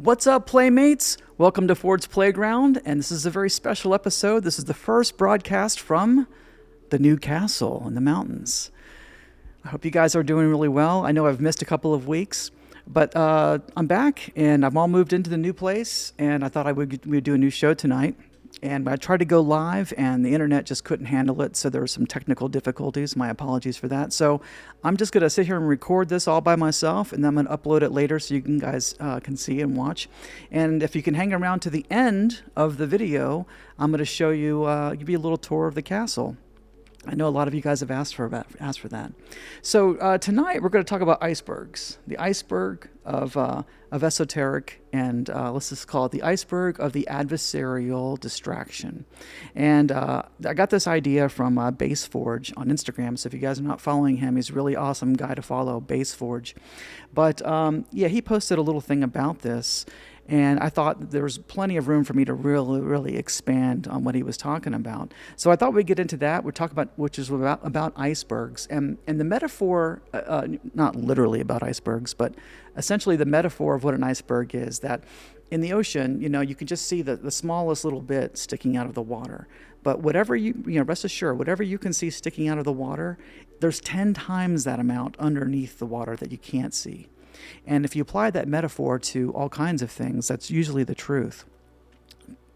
What's up, Playmates? Welcome to Ford's Playground, and this is a very special episode. This is the first broadcast from the new castle in the mountains. I hope you guys are doing really well. I know I've missed a couple of weeks, but I'm back, and I've all moved into the new place, and I thought we'd do a new show tonight. And I tried to go live, and the internet just couldn't handle it, so there were some technical difficulties. My apologies for that. So I'm just going to sit here and record this all by myself, and then I'm going to upload it later so you guys can see and watch. And if you can hang around to the end of the video, I'm going to show you, give you a little tour of the castle. I know a lot of you guys have asked for that. So tonight we're going to talk about icebergs, the iceberg of esoteric, and let's just call it the iceberg of the adversarial distraction. And I got this idea from Baseforge on Instagram. So if you guys are not following him, he's a really awesome guy to follow, Baseforge. But yeah, he posted a little thing about this. And I thought there was plenty of room for me to really expand on what he was talking about. So I thought we'd get into that. We'd talk about, which is about icebergs. And the metaphor, not literally about icebergs, but essentially the metaphor of what an iceberg is, that in the ocean, you can just see the smallest little bit sticking out of the water. But whatever rest assured, whatever you can see sticking out of the water, there's 10 times that amount underneath the water that you can't see. And if you apply that metaphor to all kinds of things, that's usually the truth,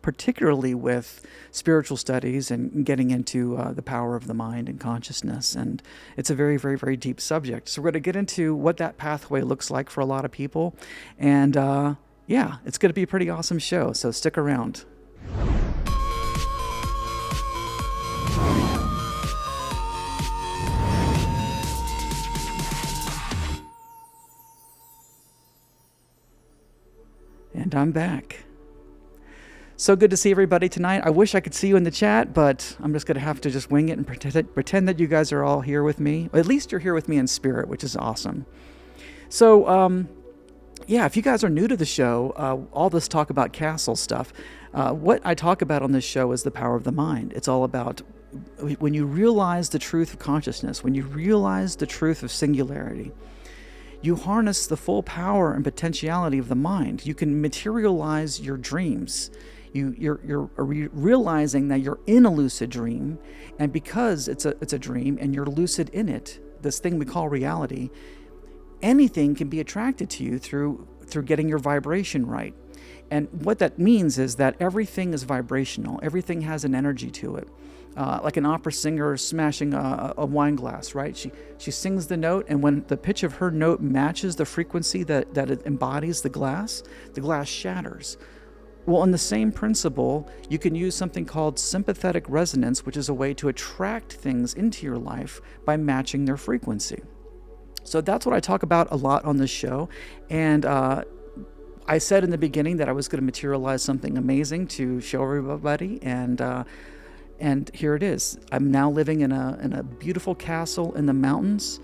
particularly with spiritual studies and getting into the power of the mind and consciousness. And it's a very, very, very deep subject. So we're going to get into what that pathway looks like for a lot of people. And yeah, it's going to be a pretty awesome show. So stick around. And I'm back. So good to see everybody tonight. I wish I could see you in the chat, but I'm just going to have to just wing it and pretend that you guys are all here with me. At least you're here with me in spirit, which is awesome. So, yeah, if you guys are new to the show, all this talk about castle stuff, what I talk about on this show is the power of the mind. It's all about when you realize the truth of consciousness, when you realize the truth of singularity, you harness the full power and potentiality of the mind. You can materialize your dreams. You're realizing that you're in a lucid dream, and because it's a dream and you're lucid in it, this thing we call reality, anything can be attracted to you through getting your vibration right. And what that means is that everything is vibrational. Everything has an energy to it. Like an opera singer smashing a wine glass, right? She sings the note, and when the pitch of her note matches the frequency that it embodies the glass shatters. Well, in the same principle, you can use something called sympathetic resonance, which is a way to attract things into your life by matching their frequency. So that's what I talk about a lot on this show. And I said in the beginning that I was going to materialize something amazing to show everybody, and here it is. I'm now living in a beautiful castle in the mountains,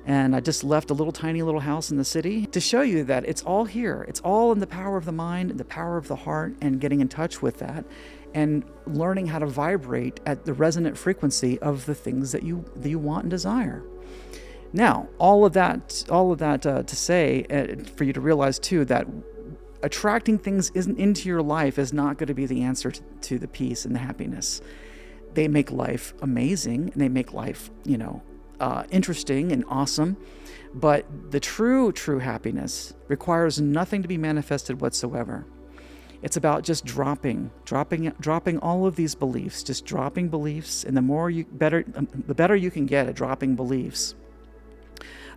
and I just left a tiny little house in the city to show you that it's all here. It's all in the power of the mind, the power of the heart, and getting in touch with that, and learning how to vibrate at the resonant frequency of the things that you want and desire. Now, all of that to say, for you to realize too, that attracting things into your life is not going to be the answer to the peace and the happiness. They make life amazing, and they make life, interesting and awesome. But the true happiness requires nothing to be manifested whatsoever. It's about just dropping all of these beliefs, just dropping beliefs. And the better you can get at dropping beliefs,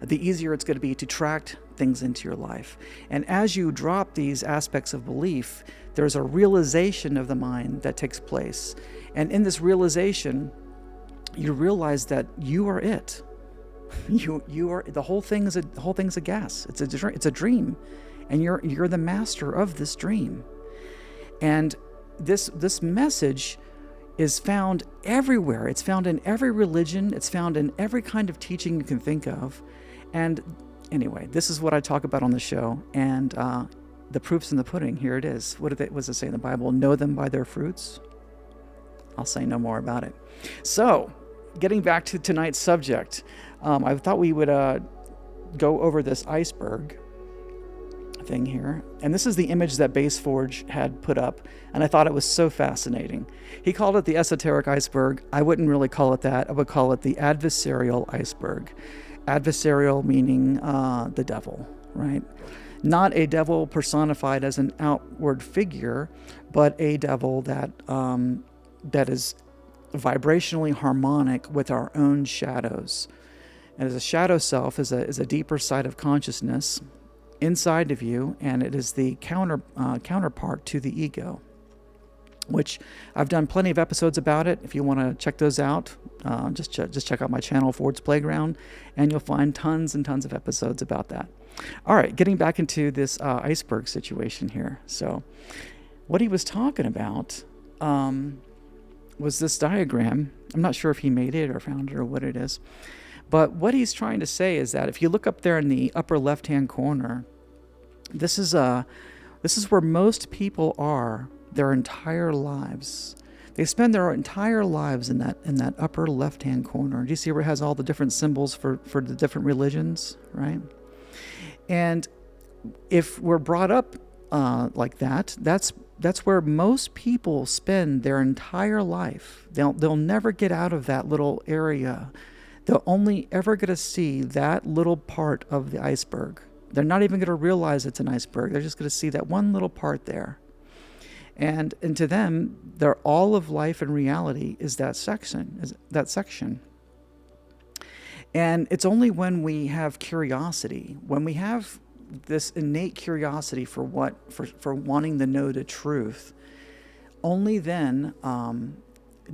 the easier it's going to be to attract things into your life. And as you drop these aspects of belief, there's a realization of the mind that takes place. And in this realization, you realize that you are it. You are the whole thing. The whole thing's a gas. It's a dream, and you're the master of this dream. And this message is found everywhere. It's found in every religion. It's found in every kind of teaching you can think of. And anyway, this is what I talk about on the show. And the proof's in the pudding. Here it is. What does it say in the Bible? Know them by their fruits. I'll say no more about it. So, getting back to tonight's subject, I thought we would go over this iceberg thing here, and this is the image that Baseforge had put up, and I thought it was so fascinating. He called it the esoteric iceberg. I wouldn't really call it that. I would call it the adversarial iceberg. Adversarial meaning the devil, right? Not a devil personified as an outward figure, but a devil that that is vibrationally harmonic with our own shadows. And as a shadow self is a deeper side of consciousness inside of you, and it is the counterpart to the ego, which I've done plenty of episodes about it. If you want to check those out, just check out my channel, Ford's Playground, and you'll find tons and tons of episodes about that. All right, getting back into this iceberg situation here. So what he was talking about was this diagram. I'm not sure if he made it or found it or what it is. But what he's trying to say is that if you look up there in the upper left-hand corner, this is where most people are their entire lives. They spend their entire lives in that upper left-hand corner. Do you see where it has all the different symbols for the different religions, right? And if we're brought up like that, that's where most people spend their entire life. They'll never get out of that little area. They'll only ever get to see that little part of the iceberg. They're not even going to realize it's an iceberg. They're just going to see that one little part there. And to them, all of life and reality is that section. And it's only when we have curiosity, when we have this innate curiosity for wanting to know the truth, only then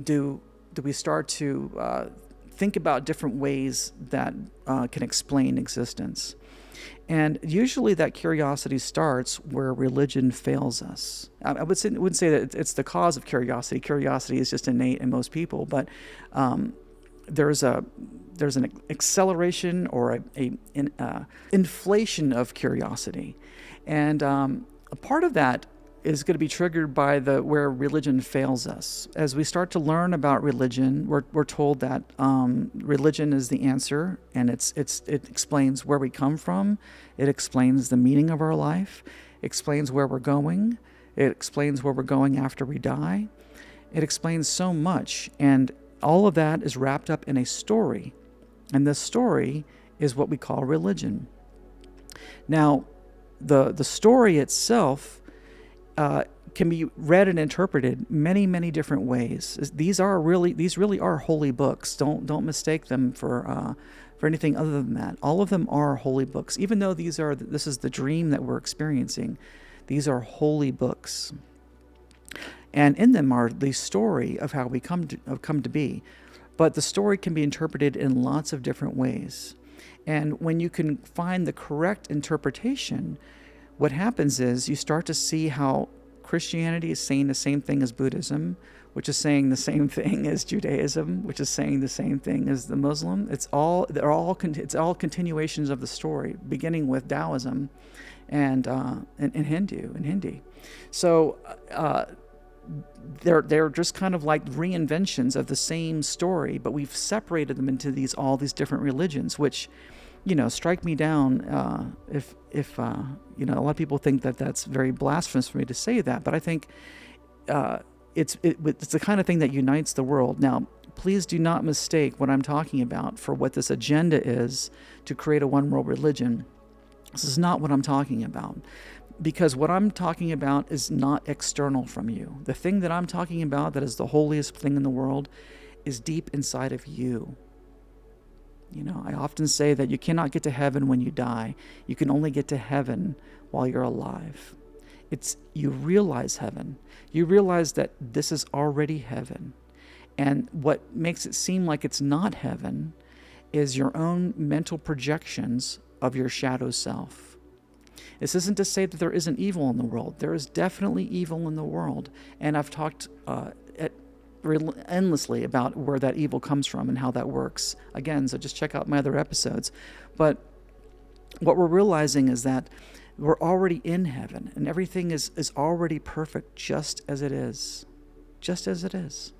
do we start to think about different ways that can explain existence. And usually that curiosity starts where religion fails us. I wouldn't say that it's the cause of curiosity. Curiosity is just innate in most people, but there's an acceleration or an inflation of curiosity. And a part of that is going to be triggered by where religion fails us. As we start to learn about religion, we're told that religion is the answer, and it explains where we come from, it explains the meaning of our life, it explains where we're going, it explains where we're going after we die. It explains so much, and all of that is wrapped up in a story, and this story is what we call religion. Now, the story itself can be read and interpreted many, many different ways. These really are holy books. Don't mistake them for anything other than that. All of them are holy books. Even though this is the dream that we're experiencing, these are holy books. And in them are the story of how we come to be. But the story can be interpreted in lots of different ways. And when you can find the correct interpretation, what happens is you start to see how Christianity is saying the same thing as Buddhism, which is saying the same thing as Judaism, which is saying the same thing as the Muslim. It's all continuations of the story, beginning with Taoism and Hindi. So they're just kind of like reinventions of the same story, but we've separated them into all these different religions, which, strike me down if a lot of people think that that's very blasphemous for me to say that, but I think it's the kind of thing that unites the world. Now, please do not mistake what I'm talking about for what this agenda is to create a one world religion. This is not what I'm talking about, because what I'm talking about is not external from you. The thing that I'm talking about that is the holiest thing in the world is deep inside of you. I often say that you cannot get to heaven when you die. You can only get to heaven while you're alive. You realize heaven. You realize that this is already heaven. And what makes it seem like it's not heaven is your own mental projections of your shadow self. This isn't to say that there isn't evil in the world. There is definitely evil in the world. And I've talked endlessly about where that evil comes from and how that works. Again, so just check out my other episodes. But what we're realizing is that we're already in heaven, and everything is already perfect just as it is. Just as it is.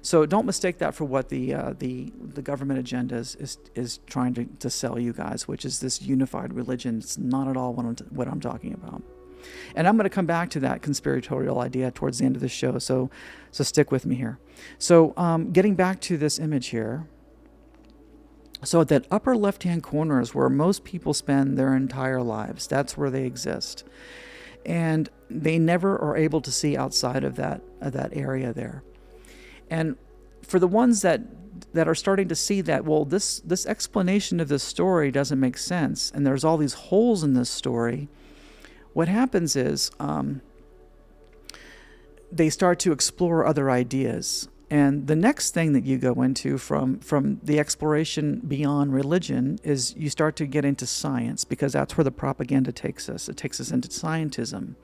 So don't mistake that for what the government agenda is trying to sell you guys, which is this unified religion. It's not at all what I'm talking about. And I'm going to come back to that conspiratorial idea towards the end of the show, so stick with me here. So getting back to this image here, so that upper left-hand corner is where most people spend their entire lives. That's where they exist. And they never are able to see outside of that area there. And for the ones that are starting to see that, well, this explanation of this story doesn't make sense, and there's all these holes in this story, what happens is they start to explore other ideas. And the next thing that you go into from the exploration beyond religion is you start to get into science, because that's where the propaganda takes us. It takes us into scientism,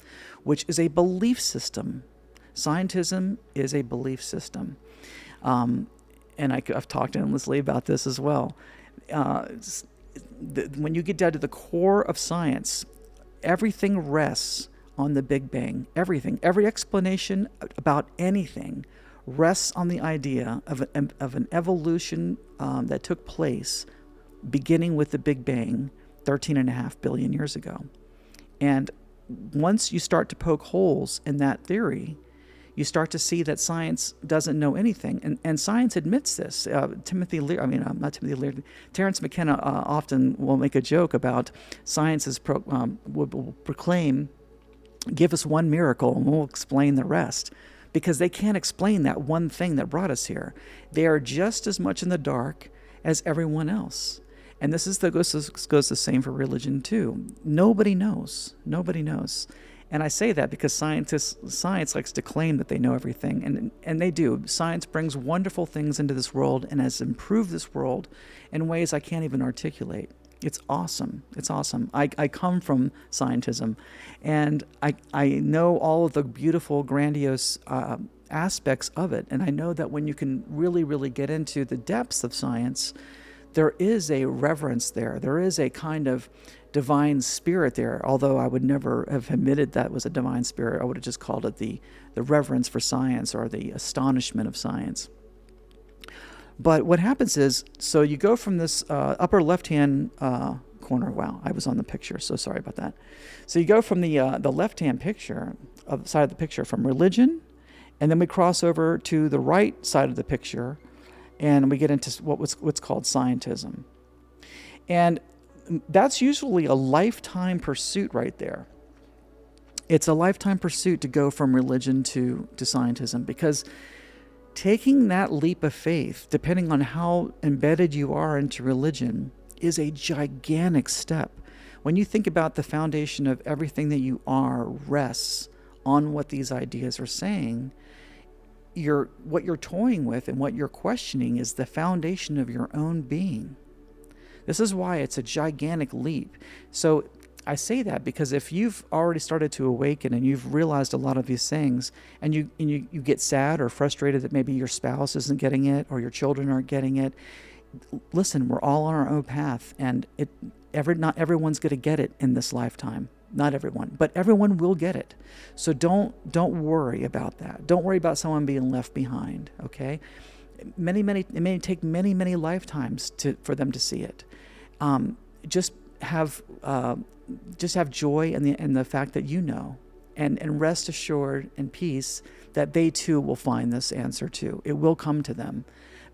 which is a belief system. Scientism is a belief system. And I've talked endlessly about this as well. When you get down to the core of science, everything rests on the Big Bang. Everything. Every explanation about anything rests on the idea of an evolution that took place beginning with the Big Bang 13.5 billion years ago. And once you start to poke holes in that theory, you start to see that science doesn't know anything. And science admits this. Terence McKenna often will make a joke about science will proclaim, give us one miracle and we'll explain the rest. Because they can't explain that one thing that brought us here. They are just as much in the dark as everyone else. And this goes the same for religion too. Nobody knows. Nobody knows. And I say that because science likes to claim that they know everything, and they do. Science brings wonderful things into this world and has improved this world in ways I can't even articulate. It's awesome. It's awesome. I come from scientism, and I know all of the beautiful, grandiose aspects of it. And I know that when you can really, really get into the depths of science, there is a reverence there. There is a kind of divine spirit there, although I would never have admitted that was a divine spirit. I would have just called it the reverence for science, or the astonishment of science. But what happens is, so you go from this upper left-hand corner. Wow, I was on the picture, so sorry about that. So you go from the left-hand picture, side of the picture, from religion, and then we cross over to the right side of the picture, and we get into what's called scientism. And that's usually a lifetime pursuit right there. It's a lifetime pursuit to go from religion to scientism, because taking that leap of faith, depending on how embedded you are into religion, is a gigantic step. When you think about the foundation of everything that you are rests on what these ideas are saying, what you're toying with and what you're questioning is the foundation of your own being. This is why it's a gigantic leap. So I say that because if you've already started to awaken and you've realized a lot of these things, and you get sad or frustrated that maybe your spouse isn't getting it or your children aren't getting it, listen, we're all on our own path, and not everyone's going to get it in this lifetime. Not everyone, but everyone will get it. So don't worry about that. Don't worry about someone being left behind. Okay, it may take many lifetimes for them to see it. Just have joy in the fact that you know, and rest assured and peace that they too will find this answer too. It will come to them,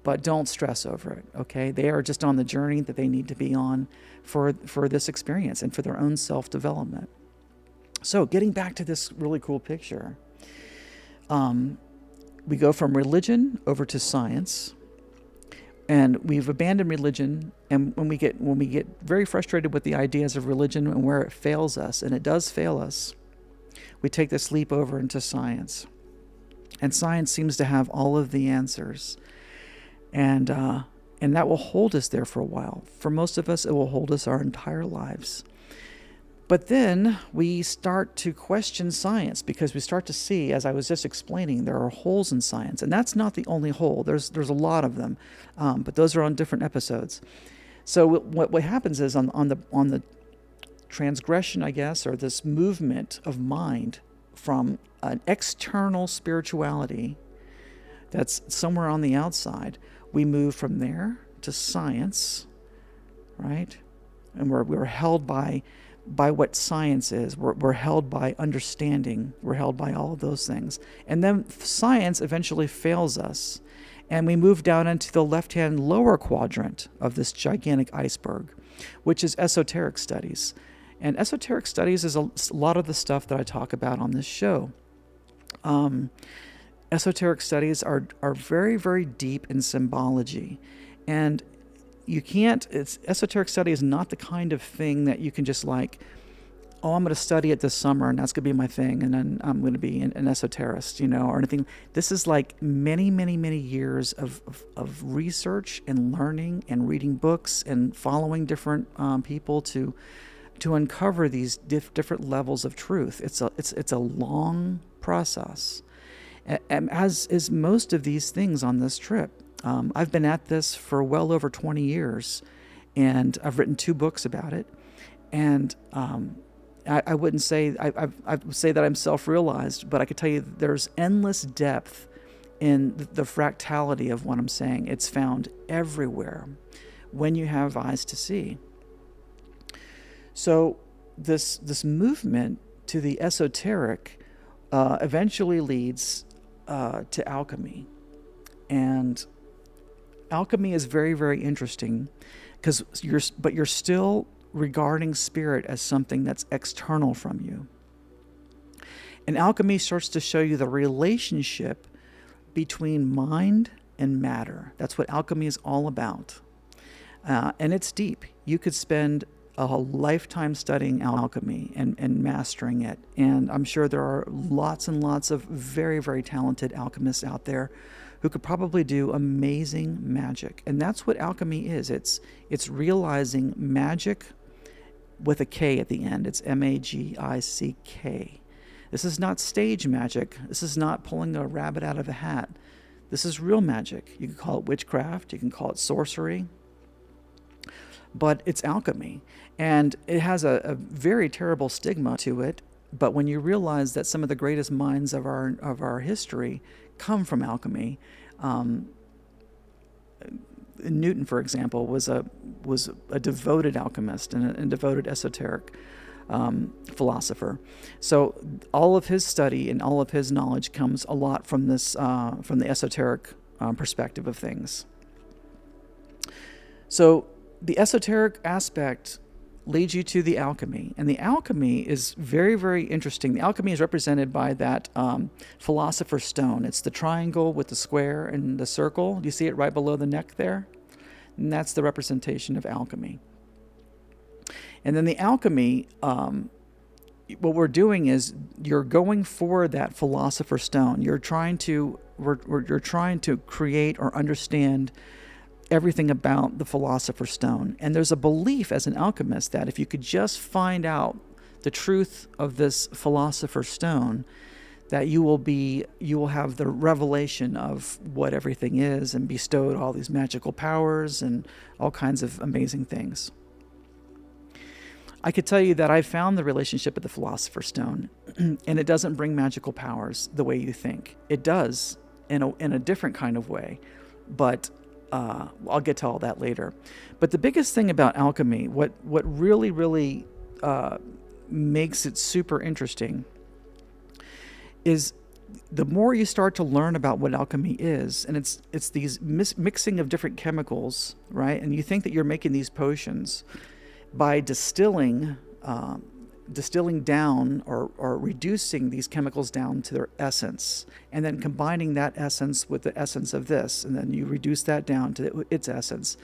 but don't stress over it. Okay, they are just on the journey that they need to be on for this experience and for their own self-development. So getting back to this really cool picture, we go from religion over to science. And we've abandoned religion, and when we get very frustrated with the ideas of religion and where it fails us, and it does fail us, we take this leap over into science. And science seems to have all of the answers. And that will hold us there for a while. For most of us, it will hold us our entire lives. But then we start to question science, because we start to see, as I was just explaining, there are holes in science. And that's not the only hole. There's a lot of them, but those are on different episodes. So what happens is on the transgression, I guess, or this movement of mind from an external spirituality that's somewhere on the outside. We move from there to science, right? And we're held by what science is. We're held by understanding. We're held by all of those things. And then science eventually fails us. And we move down into the left-hand lower quadrant of this gigantic iceberg, which is esoteric studies. And esoteric studies is a lot of the stuff that I talk about on this show. Esoteric studies are very, very deep in symbology. And you can't, esoteric study is not the kind of thing that you can just like, oh, I'm going to study it this summer and that's going to be my thing, and then I'm going to be an esoterist, or anything. This is like many, many, many years of research and learning and reading books and following different people to uncover these different levels of truth. It's a long process, as is most of these things on this trip. I've been at this for well over 20 years, and I've written 2 books about it. And I wouldn't say, I would say that I'm self-realized, but I could tell you there's endless depth in the fractality of what I'm saying. It's found everywhere when you have eyes to see. So this movement to the esoteric eventually leads to alchemy. And alchemy is very, very interesting because you're still regarding spirit as something that's external from you. And alchemy starts to show you the relationship between mind and matter. That's what alchemy is all about. And it's deep. You could spend a lifetime studying alchemy and mastering it. And I'm sure there are lots and lots of very, very talented alchemists out there who could probably do amazing magic. And that's what alchemy is. It's realizing magic with a K at the end. It's M-A-G-I-C-K. This is not stage magic. This is not pulling a rabbit out of a hat. This is real magic. You can call it witchcraft. You can call it sorcery. But it's alchemy. And it has a very terrible stigma to it. But when you realize that some of the greatest minds of our history come from alchemy, Newton, for example, was a devoted alchemist and a devoted esoteric philosopher. So all of his study and all of his knowledge comes a lot from this, from the esoteric perspective of things. So the esoteric aspect leads you to the alchemy, and the alchemy is very, very interesting. The alchemy is represented by that philosopher's stone. It's the triangle with the square and the circle. Do you see it right below the neck there? And that's the representation of alchemy. And then the alchemy, what we're doing is you're going for that philosopher's stone. You're trying to create or understand everything about the philosopher's stone. And there's a belief as an alchemist that if you could just find out the truth of this philosopher's stone, that you will have the revelation of what everything is and bestowed all these magical powers and all kinds of amazing things. I could tell you that I found the relationship with the philosopher's stone, and it doesn't bring magical powers the way you think. It does in a different kind of way, but I'll get to all that later. But the biggest thing about alchemy, what really, really makes it super interesting, is the more you start to learn about what alchemy is, and it's these mixing of different chemicals, right? And you think that you're making these potions by distilling down or reducing these chemicals down to their essence, and then combining that essence with the essence of this, and then you reduce that down to its essence.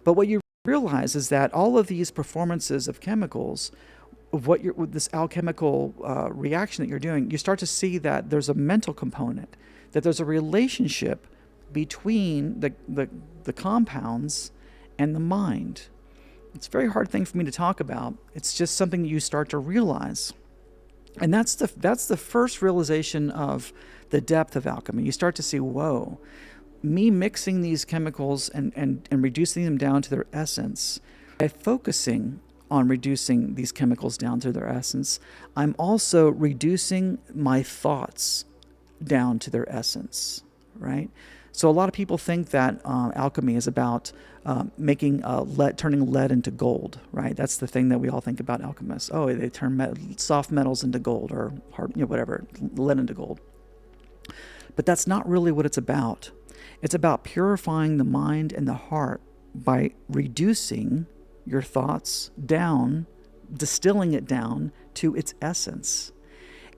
But what you realize is that all of these performances of chemicals, of with this alchemical reaction that you're doing, you start to see that there's a mental component, that there's a relationship between the compounds and the mind. It's a very hard thing for me to talk about. It's just something you start to realize. And that's the first realization of the depth of alchemy. You start to see, whoa, me mixing these chemicals and reducing them down to their essence, by focusing on reducing these chemicals down to their essence, I'm also reducing my thoughts down to their essence, right? So a lot of people think that alchemy is about turning lead into gold, right? That's the thing that we all think about alchemists. Oh, they turn soft metals into gold, or hard, whatever, lead into gold. But that's not really what it's about. It's about purifying the mind and the heart by reducing your thoughts down, distilling it down to its essence.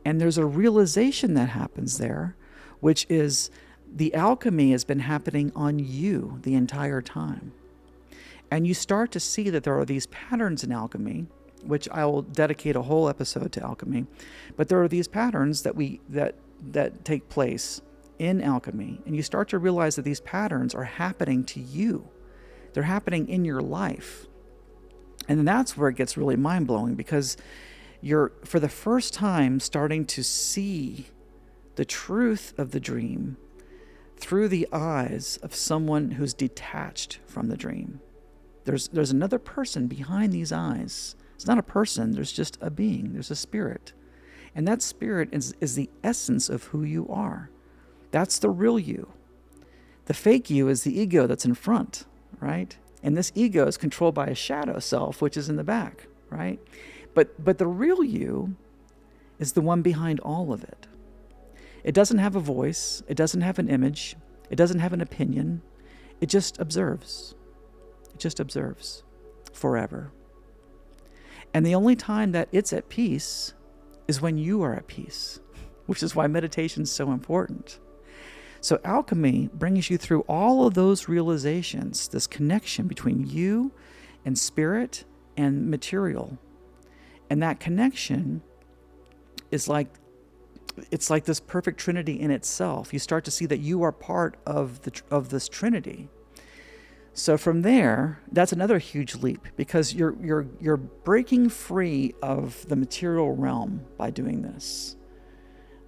And there's a realization that happens there, which is the alchemy has been happening on you the entire time. And you start to see that there are these patterns in alchemy, which I will dedicate a whole episode to alchemy. But there are these patterns that take place in alchemy. And you start to realize that these patterns are happening to you. They're happening in your life. And that's where it gets really mind-blowing, because you're, for the first time, starting to see the truth of the dream through the eyes of someone who's detached from the dream. There's another person behind these eyes. It's not a person, there's just a being, there's a spirit. And that spirit is the essence of who you are. That's the real you. The fake you is the ego that's in front, right? And this ego is controlled by a shadow self, which is in the back, right? But the real you is the one behind all of it. It doesn't have a voice. It doesn't have an image. It doesn't have an opinion. It just observes. It just observes forever. And the only time that it's at peace is when you are at peace, which is why meditation is so important. So alchemy brings you through all of those realizations, this connection between you and spirit and material. And that connection is it's like this perfect trinity in itself. You start to see that you are part of this trinity. So from there, that's another huge leap, because you're breaking free of the material realm by doing this.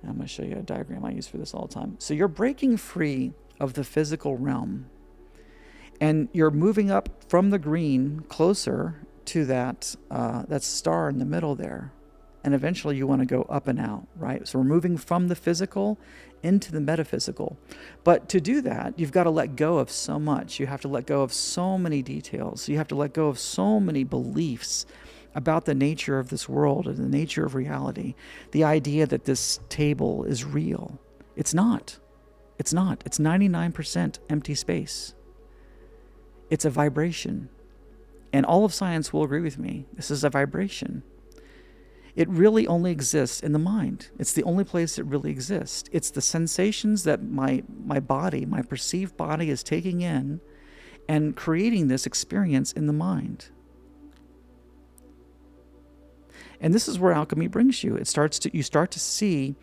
I'm going to show you a diagram I use for this all the time. So you're breaking free of the physical realm, and you're moving up from the green closer to that star in the middle there. And eventually you want to go up and out, right? So we're moving from the physical into the metaphysical. But to do that, you've got to let go of so much. You have to let go of so many details. You have to let go of so many beliefs about the nature of this world and the nature of reality. The idea that this table is real. It's not. It's not. It's 99% empty space. It's a vibration. And all of science will agree with me. This is a vibration. It really only exists in the mind. It's the only place it really exists. It's the sensations that my body, my perceived body, is taking in and creating this experience in the mind. And this is where alchemy brings you. You start to see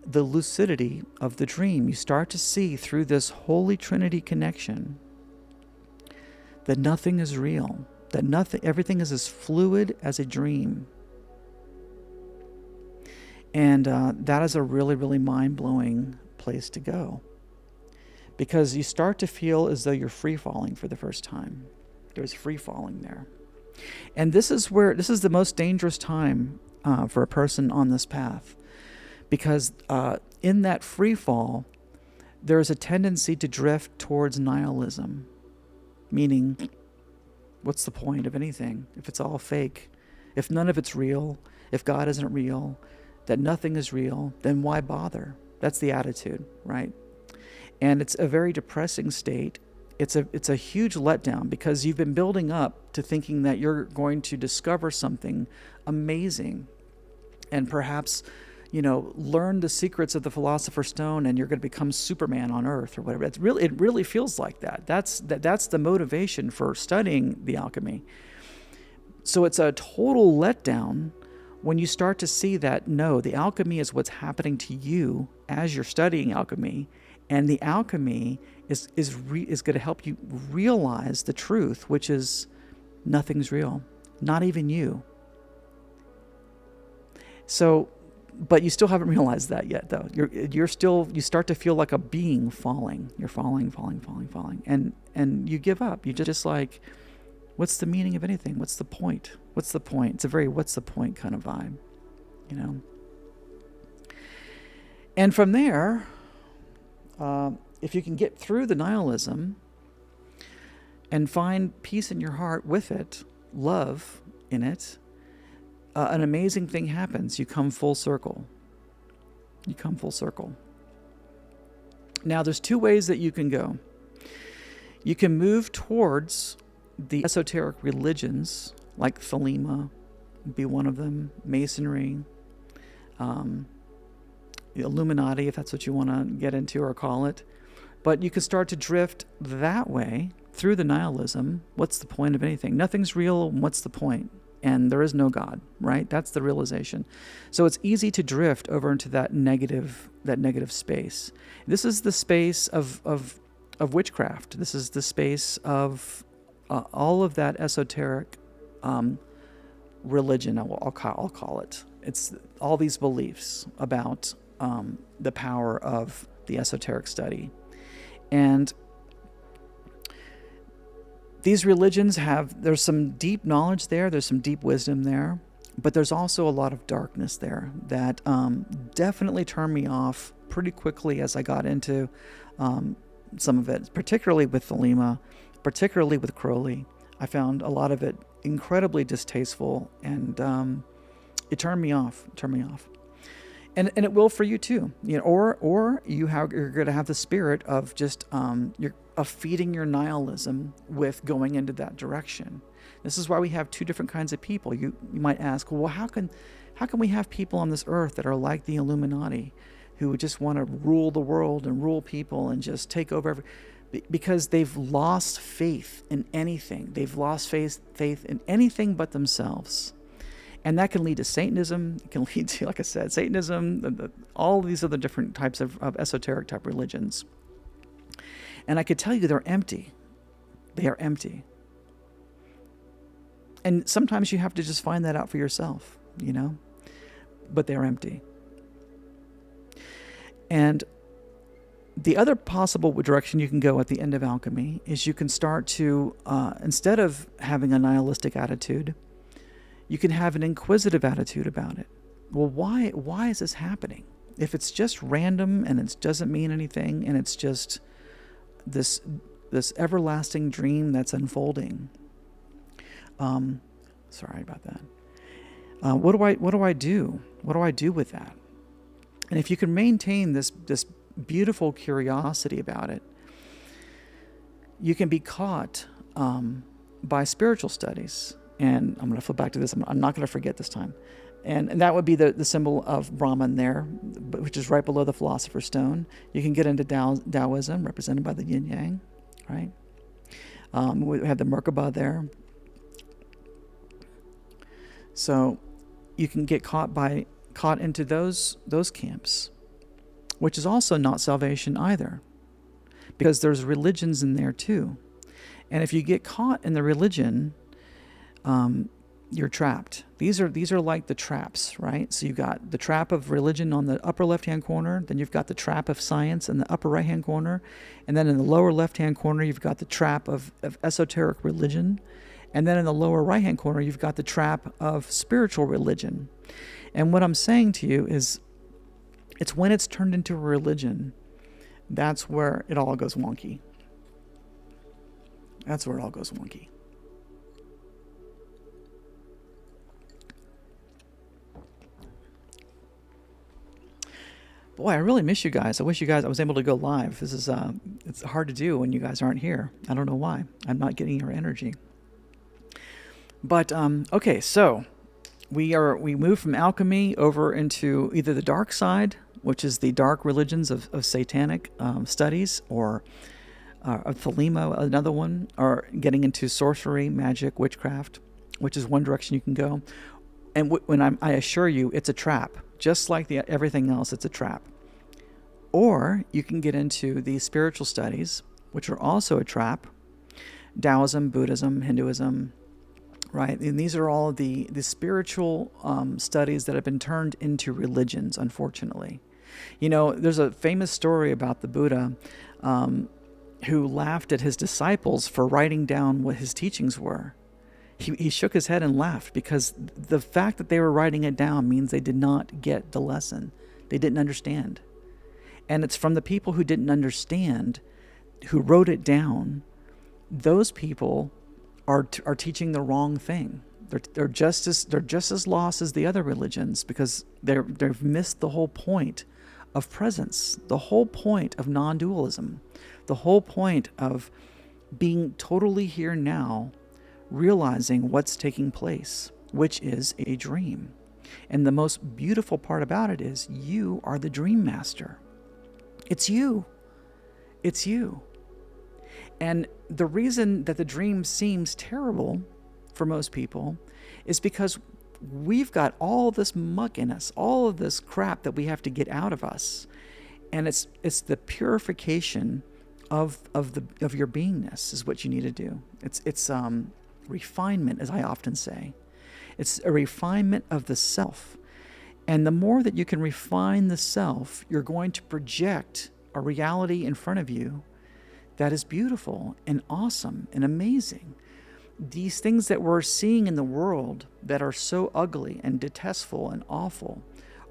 the lucidity of the dream. You start to see through this Holy Trinity connection that nothing is real, that everything is as fluid as a dream. And that is a really, really mind-blowing place to go, because you start to feel as though you're free-falling for the first time. There's free-falling there. And this is the most dangerous time for a person on this path, because in that free fall, there's a tendency to drift towards nihilism, meaning, what's the point of anything if it's all fake? If none of it's real, if God isn't real, that nothing is real, then why bother? That's the attitude, right? And it's a very depressing state. It's a huge letdown, because you've been building up to thinking that you're going to discover something amazing and perhaps, learn the secrets of the Philosopher's Stone, and you're going to become Superman on Earth or whatever. It really feels like that. That's the motivation for studying the alchemy. So it's a total letdown when you start to see that, no, the alchemy is what's happening to you as you're studying alchemy, and the alchemy is going to help you realize the truth, which is nothing's real, not even you. So, but you still haven't realized that yet, though. You start to feel like a being falling. You're falling, and you give up. You just like, what's the meaning of anything? What's the point? What's the point? It's a very what's the point kind of vibe, And from there, if you can get through the nihilism and find peace in your heart with it, love in it, an amazing thing happens. You come full circle. You come full circle. Now, there's two ways that you can go. You can move towards the esoteric religions, like Thelema, be one of them, Masonry, the Illuminati, if that's what you want to get into or call it. But you can start to drift that way through the nihilism. What's the point of anything? Nothing's real. What's the point? And there is no God, right? That's the realization. So it's easy to drift over into that negative space. This is the space of witchcraft. This is the space of all of that esoteric religion. I'll call it. It's all these beliefs about the power of the esoteric study, and these religions there's some deep knowledge there, there's some deep wisdom there, but there's also a lot of darkness there that definitely turned me off pretty quickly as I got into some of it, particularly with Thelema, particularly with Crowley. I found a lot of it incredibly distasteful, and it turned me off. And it will for you too, or you're going to have the spirit of just of feeding your nihilism with going into that direction. This is why we have two different kinds of people. You might ask, well, how can we have people on this earth that are like the Illuminati, who just want to rule the world and rule people and just take over because they've lost faith in anything. They've lost faith in anything but themselves. And that can lead to Satanism. It can lead to, like I said, Satanism, all these other different types of esoteric type religions. And I could tell you they're empty. They are empty. And sometimes you have to just find that out for yourself, but they're empty. And the other possible direction you can go at the end of alchemy is you can start to, instead of having a nihilistic attitude, you can have an inquisitive attitude about it. Well, why is this happening? If it's just random and it doesn't mean anything and it's just this everlasting dream that's unfolding. Sorry about that. What do I do? What do I do with that? And if you can maintain this beautiful curiosity about it, you can be caught by spiritual studies. And I'm going to flip back to this. I'm not going to forget this time. And that would be the symbol of Brahman there, which is right below the Philosopher's Stone. You can get into Taoism, represented by the yin yang, right? We have the Merkaba there. So you can get caught into those camps, which is also not salvation either, because there's religions in there too. And if you get caught in the religion, you're trapped. These are like the traps, right? So you've got the trap of religion on the upper left-hand corner, then you've got the trap of science in the upper right-hand corner, and then in the lower left-hand corner, you've got the trap of esoteric religion, and then in the lower right-hand corner, you've got the trap of spiritual religion. And what I'm saying to you is, it's when it's turned into a religion, that's where it all goes wonky. That's where it all goes wonky. Boy, I really miss you guys. I wish I was able to go live. This is it's hard to do when you guys aren't here. I don't know why. I'm not getting your energy. But okay, so we move from alchemy over into either the dark side, which is the dark religions of satanic studies, or of Thelema, another one, or getting into sorcery, magic, witchcraft, which is one direction you can go. And I assure you, it's a trap. Just like everything else, it's a trap. Or you can get into the spiritual studies, which are also a trap. Taoism, Buddhism, Hinduism, right? And these are all the spiritual studies that have been turned into religions, unfortunately. There's a famous story about the Buddha who laughed at his disciples for writing down what his teachings were. He shook his head and laughed, because the fact that they were writing it down means they did not get the lesson. They didn't understand. And it's from the people who didn't understand, who wrote it down. Those people are teaching the wrong thing. They're just as lost as the other religions, because they've missed the whole point of presence, the whole point of non-dualism, the whole point of being totally here now, realizing what's taking place, which is a dream. And the most beautiful part about it is you are the dream master. It's you. It's you. And the reason that the dream seems terrible for most people is because we've got all this muck in us, all of this crap that we have to get out of us. And it's the purification of your beingness is what you need to do. It's refinement, as I often say. It's a refinement of the self. And the more that you can refine the self, you're going to project a reality in front of you that is beautiful and awesome and amazing. These things that we're seeing in the world that are so ugly and detestful and awful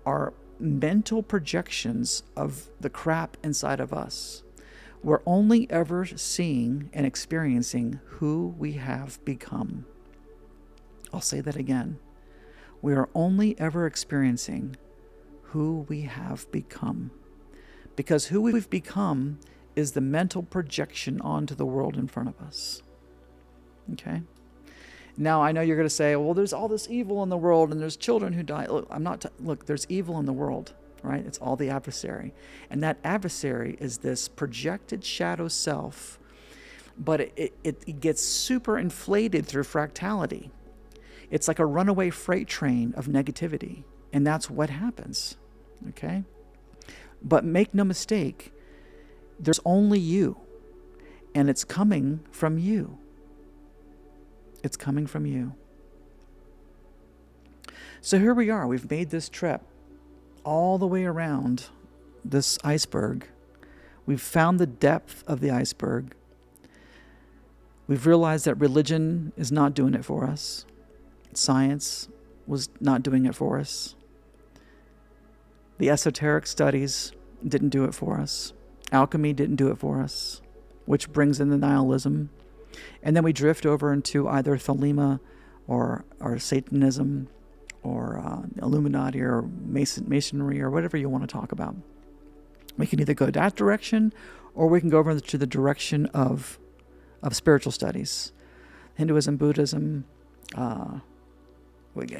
are mental projections of the crap inside of us. We're only ever seeing and experiencing who we have become. I'll say that again. We are only ever experiencing who we have become. Because who we've become is the mental projection onto the world in front of us. Okay? Now, I know you're going to say, well, there's all this evil in the world and there's children who die. Look, there's evil in the world, right? It's all the adversary. And that adversary is this projected shadow self, but it gets super inflated through fractality. It's like a runaway freight train of negativity. And that's what happens. Okay? But make no mistake, there's only you. And it's coming from you. It's coming from you. So here we are. We've made this trip all the way around this iceberg. We've found the depth of the iceberg. We've realized that religion is not doing it for us. Science was not doing it for us. The esoteric studies didn't do it for us. Alchemy didn't do it for us, which brings in the nihilism. And then we drift over into either Thelema or Satanism or Illuminati or Masonry or whatever you want to talk about. We can either go that direction or we can go over to the direction of spiritual studies. Hinduism, Buddhism,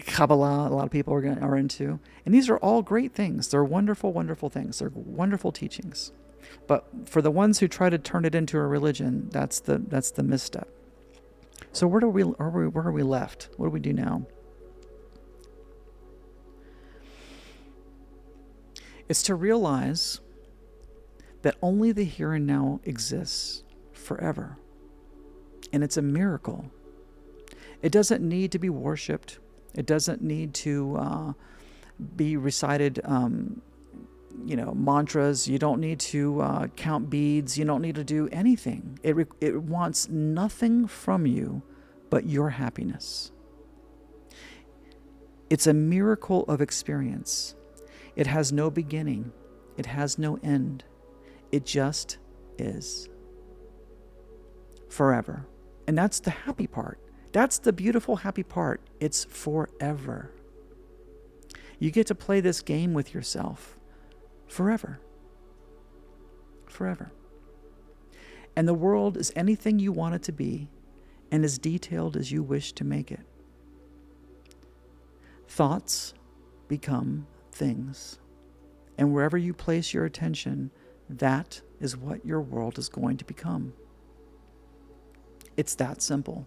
Kabbalah, a lot of people are into. And these are all great things. They're wonderful, wonderful things. They're wonderful teachings. But for the ones who try to turn it into a religion, that's the misstep. So where are we left? What do we do now? It's to realize that only the here and now exists forever. And it's a miracle. It doesn't need to be worshipped. It doesn't need to be recited, mantras. You don't need to count beads. You don't need to do anything. It wants nothing from you but your happiness. It's a miracle of experience. It has no beginning. It has no end. It just is. Forever. And that's the happy part. That's the beautiful, happy part. It's forever. You get to play this game with yourself forever. Forever. And the world is anything you want it to be and as detailed as you wish to make it. Thoughts become things. And wherever you place your attention, that is what your world is going to become. It's that simple.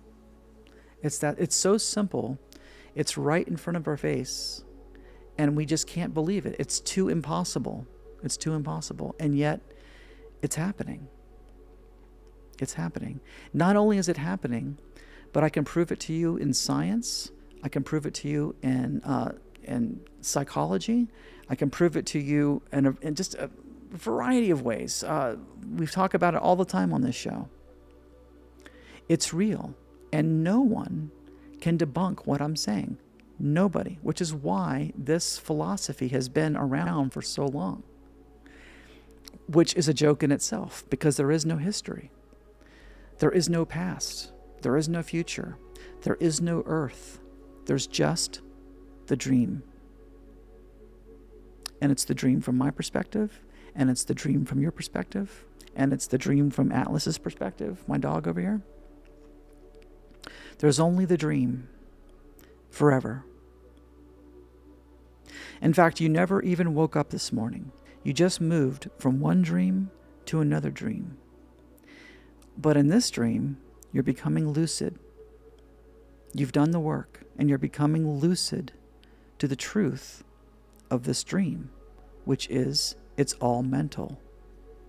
It's so simple. It's right in front of our face. And we just can't believe it. It's too impossible. It's too impossible. And yet, it's happening. It's happening. Not only is it happening, but I can prove it to you in science. I can prove it to you in psychology. I can prove it to you in just a variety of ways. We've talked about it all the time on this show. It's real. And no one can debunk what I'm saying. Nobody. Which is why this philosophy has been around for so long. which is a joke in itself, because there is no history. There is no past. There is no future. There is no earth. There's just the dream. And it's the dream from my perspective, and it's the dream from your perspective, and it's the dream from Atlas's perspective, my dog over here. There's only the dream forever. In fact, you never even woke up this morning. You just moved from one dream to another dream. But in this dream, you're becoming lucid. You've done the work, and you're becoming lucid to the truth of this dream, which is it's all mental,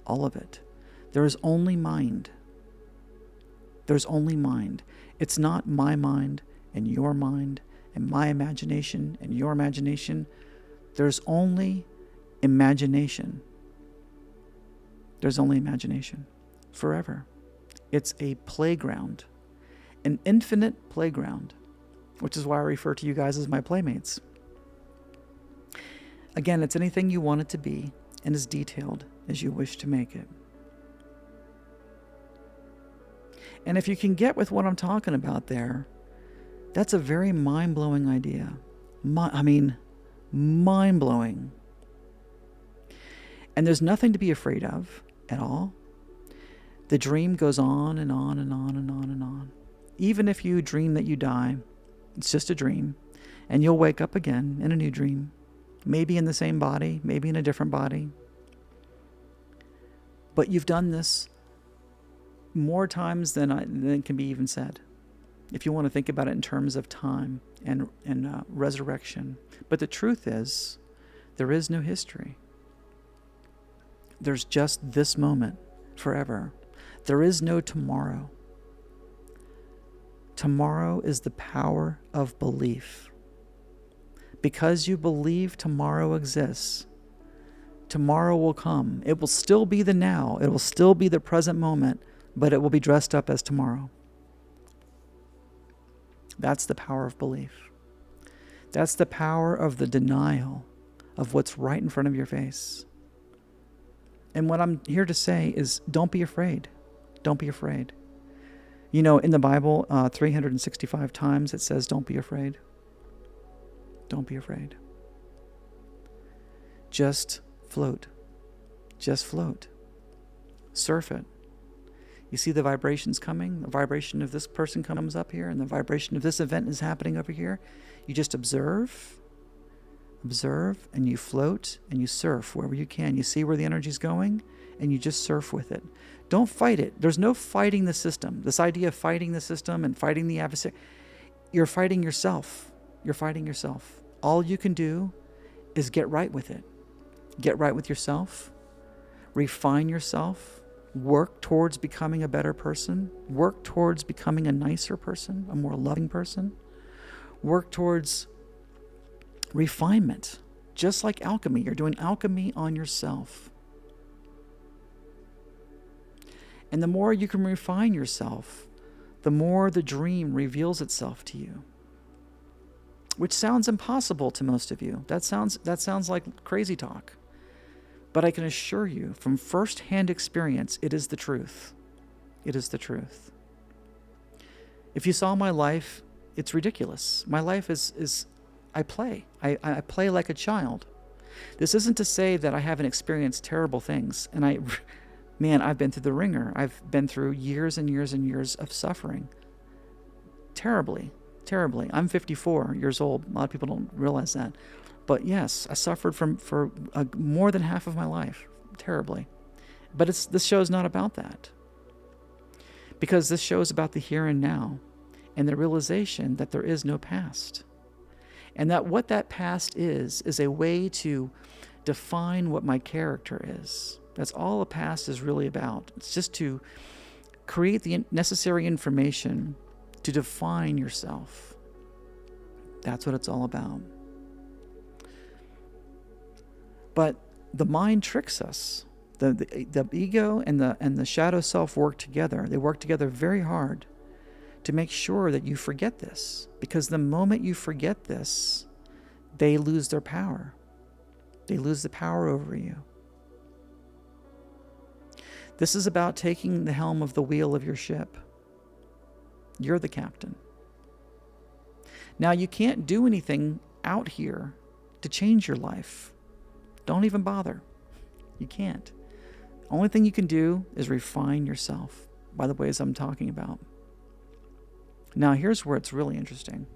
all of it. There is only mind. There's only mind. It's not my mind and your mind and my imagination and your imagination. There's only imagination. There's only imagination forever. It's a playground, an infinite playground, which is why I refer to you guys as my playmates. Again, it's anything you want it to be and as detailed as you wish to make it. And if you can get with what I'm talking about there, that's a very mind-blowing idea. Mind-blowing. And there's nothing to be afraid of at all. The dream goes on and on and on and on and on. Even if you dream that you die, it's just a dream, and you'll wake up again in a new dream. Maybe in the same body, maybe in a different body. But you've done this more times than can be even said, if you want to think about it in terms of time and resurrection. But the truth is, there is no history. There's just this moment forever. There is no tomorrow. Tomorrow is the power of belief. Because you believe tomorrow exists, tomorrow will come. It will still be the now. It will still be the present moment, but it will be dressed up as tomorrow. That's the power of belief. That's the power of the denial of what's right in front of your face. And what I'm here to say is, don't be afraid. Don't be afraid. You know, in the Bible, 365 times it says, don't be afraid. Don't be afraid. Just float. Just float. Surf it. You see the vibrations coming? The vibration of this person comes up here, and the vibration of this event is happening over here. You just observe, and you float, and you surf wherever you can. You see where the energy's going, and you just surf with it. Don't fight it. There's no fighting the system. This idea of fighting the system and fighting the adversary, you're fighting yourself. You're fighting yourself. All you can do is get right with it. Get right with yourself. Refine yourself. Work towards becoming a better person. Work towards becoming a nicer person, a more loving person. Work towards refinement. Just like alchemy. You're doing alchemy on yourself. And the more you can refine yourself, the more the dream reveals itself to you. Which sounds impossible to most of you. That sounds like crazy talk. But I can assure you, from first-hand experience, it is the truth. It is the truth. If you saw my life, it's ridiculous. My life is I play. I play like a child. This isn't to say that I haven't experienced terrible things. And I've been through the ringer. I've been through years and years and years of suffering. Terribly. I'm 54 years old. A lot of people don't realize that. But yes, I suffered for more than half of my life. Terribly. But this show is not about that. Because this show is about the here and now. And the realization that there is no past. And that what that past is a way to define what my character is. That's all a past is really about. It's just to create the necessary information to define yourself. That's what it's all about. But the mind tricks us. The ego and the shadow self work together. They work together very hard to make sure that you forget this. Because the moment you forget this, they lose their power. They lose the power over you. This is about taking the helm of the wheel of your ship. You're the captain. Now, you can't do anything out here to change your life. Don't even bother. You can't. Only thing you can do is refine yourself by the ways I'm talking about. Now, here's where it's really interesting.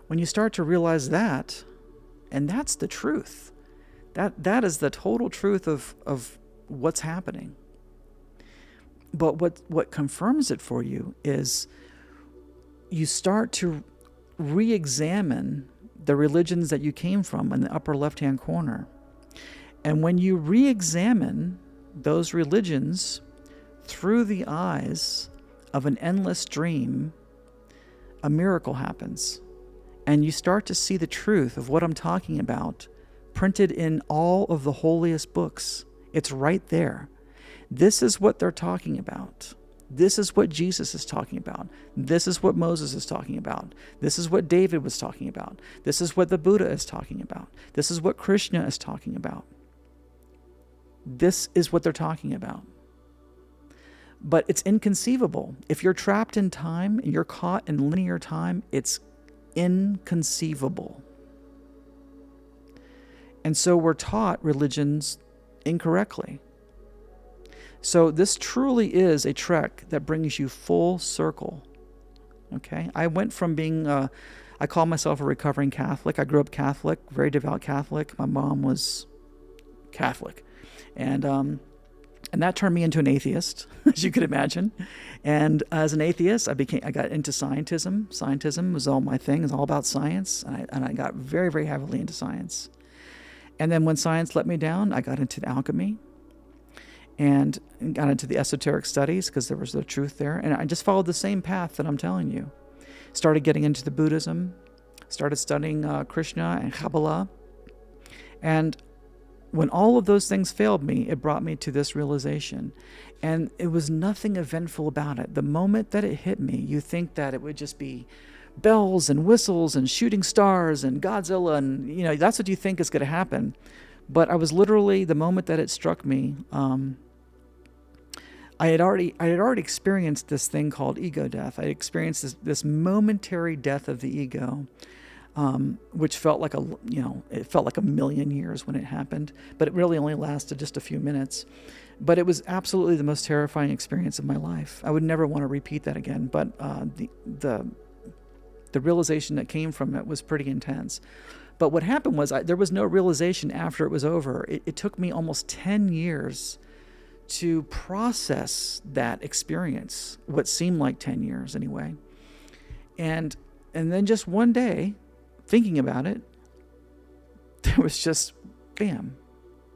When you start to realize that, and that's the truth, that is the total truth of what's happening. But what confirms it for you is you start to re-examine the religions that you came from in the upper left-hand corner. And when you re-examine those religions through the eyes of an endless dream, a miracle happens. And you start to see the truth of what I'm talking about printed in all of the holiest books. It's right there. This is what they're talking about. This is what Jesus is talking about. This is what Moses is talking about. This is what David was talking about. This is what the Buddha is talking about. This is what Krishna is talking about. This is what they're talking about. But it's inconceivable. If you're trapped in time and you're caught in linear time, it's inconceivable. And so we're taught religions incorrectly. So this truly is a trek that brings you full circle. Okay? I went from being, I call myself a recovering Catholic. I grew up Catholic, very devout Catholic. My mom was Catholic. And that turned me into an atheist, as you could imagine. And as an atheist, I got into scientism. Scientism was all my thing. It was all about science. And I got very, very heavily into science. And then when science let me down, I got into the alchemy and got into the esoteric studies because there was no truth there. And I just followed the same path that I'm telling you. Started getting into the Buddhism, started studying Krishna and Kabbalah. And when all of those things failed me, it brought me to this realization. And it was nothing eventful about it. The moment that it hit me, you think that it would just be bells and whistles and shooting stars and Godzilla, and that's what you think is going to happen. But I was literally, the moment that it struck me, I had already experienced this thing called ego death. I experienced this momentary death of the ego, which felt like it felt like a million years when it happened, but it really only lasted just a few minutes. But it was absolutely the most terrifying experience of my life. I would never want to repeat that again. But the realization that came from it was pretty intense. But what happened was there was no realization after it was over. It took me almost 10 years to process that experience, what seemed like 10 years anyway. And then just one day, thinking about it, there was just bam.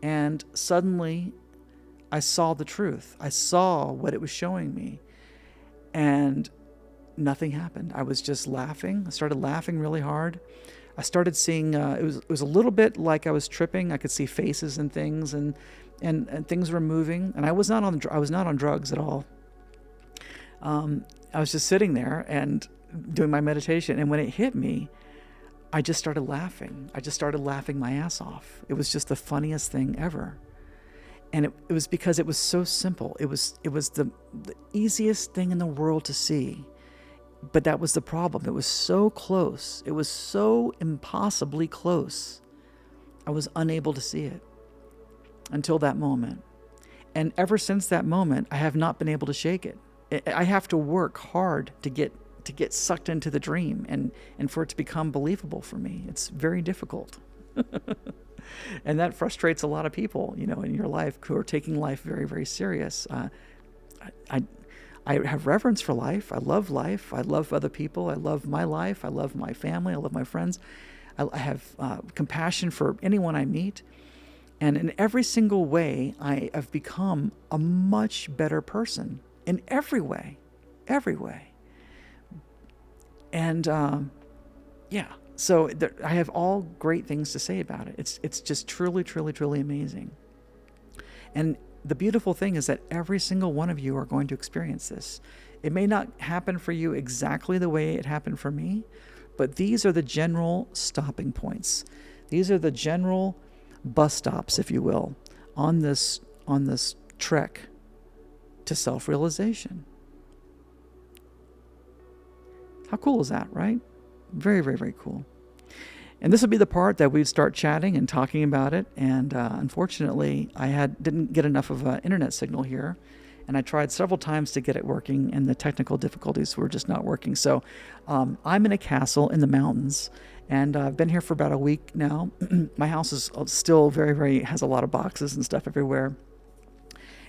And suddenly I saw the truth. I saw what it was showing me. And nothing happened. I was just laughing. I started laughing really hard. I started seeing, it was a little bit like I was tripping. I could see faces and things, and things were moving. And I was not on drugs at all. I was just sitting there and doing my meditation. And when it hit me, I just started laughing. I just started laughing my ass off. It was just the funniest thing ever. And it was because it was so simple. It was the easiest thing in the world to see. But that was the problem. It was so close. It was so impossibly close. I was unable to see it until that moment. And ever since that moment, I have not been able to shake it. I have to work hard to get sucked into the dream and for it to become believable for me. It's very difficult. And that frustrates a lot of people, in your life who are taking life very, very serious. I have reverence for life. I love life. I love other people. I love my life. I love my family. I love my friends. I have compassion for anyone I meet. And in every single way, I have become a much better person in every way. And so I have all great things to say about it. It's just truly, truly, truly amazing. And the beautiful thing is that every single one of you are going to experience this. It may not happen for you exactly the way it happened for me, but these are the general stopping points. These are the general bus stops, if you will, on this on this trek to self-realization. How cool is that, right? Very, very, very cool. And this would be the part that we'd start chatting and talking about it. And unfortunately, I didn't get enough of an internet signal here. And I tried several times to get it working, and the technical difficulties were just not working. So I'm in a castle in the mountains, and I've been here for about a week now. My house is still has a lot of boxes and stuff everywhere.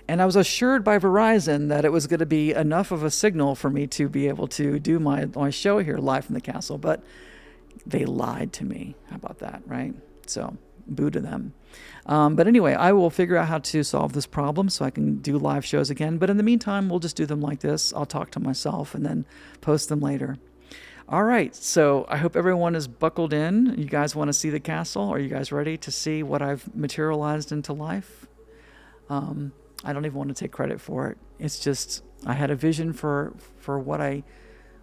And I was assured by Verizon that it was going to be enough of a signal for me to be able to do my show here live from the castle, but they lied to me. How about that, right? So, boo to them. But anyway, I will figure out how to solve this problem so I can do live shows again. But in the meantime, we'll just do them like this. I'll talk to myself and then post them later. All right, so I hope everyone is buckled in. You guys want to see the castle? Are you guys ready to see what I've materialized into life? I don't even want to take credit for it. It's just I had a vision for what I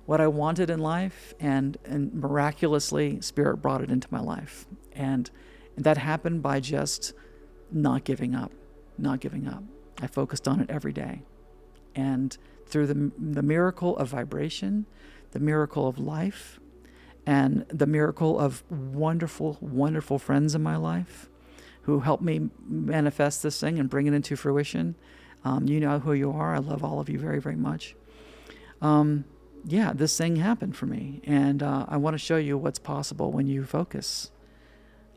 wanted in life, and miraculously Spirit brought it into my life. And that happened by just not giving up. I focused on it every day. And through the miracle of vibration, the miracle of life, and the miracle of wonderful, wonderful friends in my life who helped me manifest this thing and bring it into fruition. You know who you are. I love all of you very, very much. This thing happened for me. And I want to show you what's possible when you focus.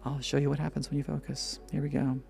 I'll show you what happens when you focus. Here we go.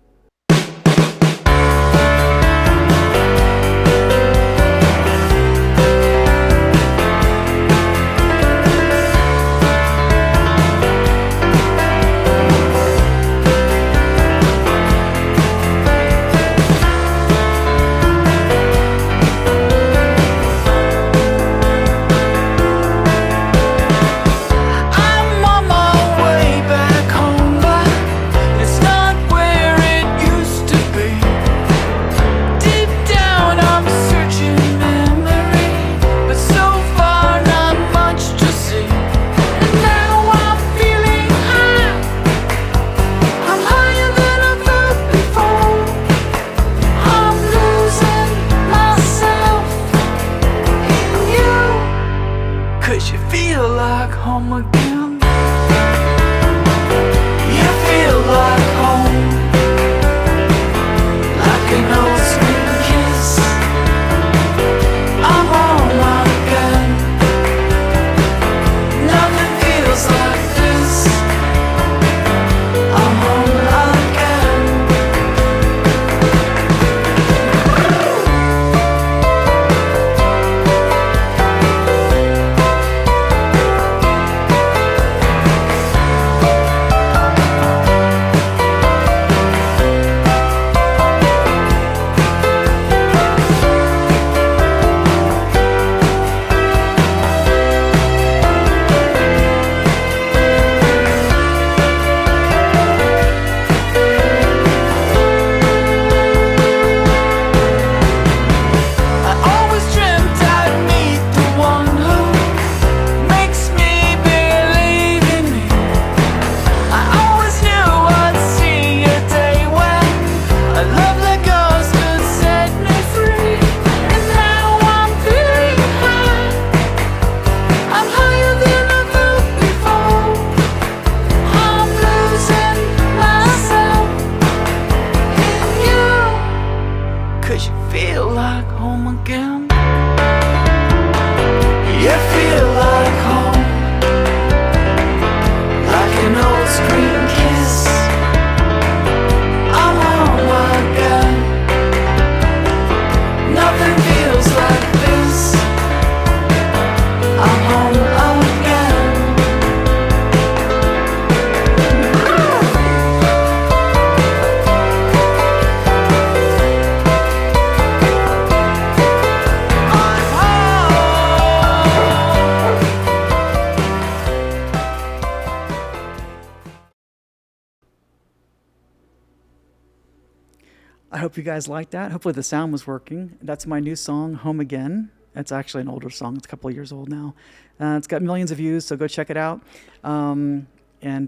I hope you guys liked that. Hopefully the sound was working. That's my new song, Home Again. It's actually an older song. It's a couple of years old now. It's got millions of views, so go check it out. And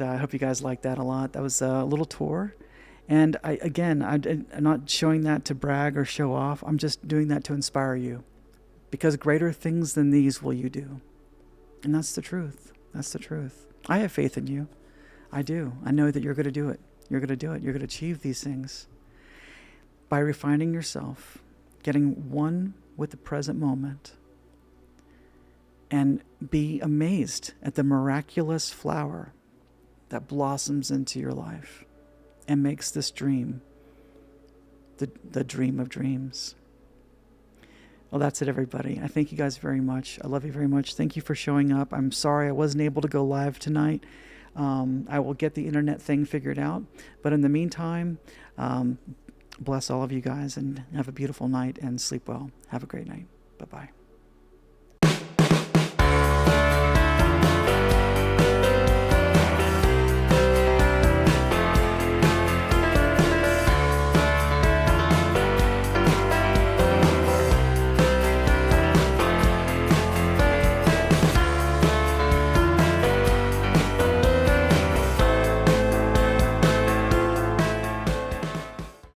I hope you guys liked that a lot. That was a little tour. And I'm not showing that to brag or show off. I'm just doing that to inspire you, because greater things than these will you do. And that's the truth. That's the truth. I have faith in you. I do. I know that you're going to do it. You're going to do it. You're going to achieve these things by refining yourself, getting one with the present moment, and be amazed at the miraculous flower that blossoms into your life and makes this dream the dream of dreams. Well, that's it, everybody. I thank you guys very much. I love you very much. Thank you for showing up. I'm sorry I wasn't able to go live tonight. I will get the internet thing figured out. But in the meantime, bless all of you guys and have a beautiful night and sleep well. Have a great night. Bye-bye.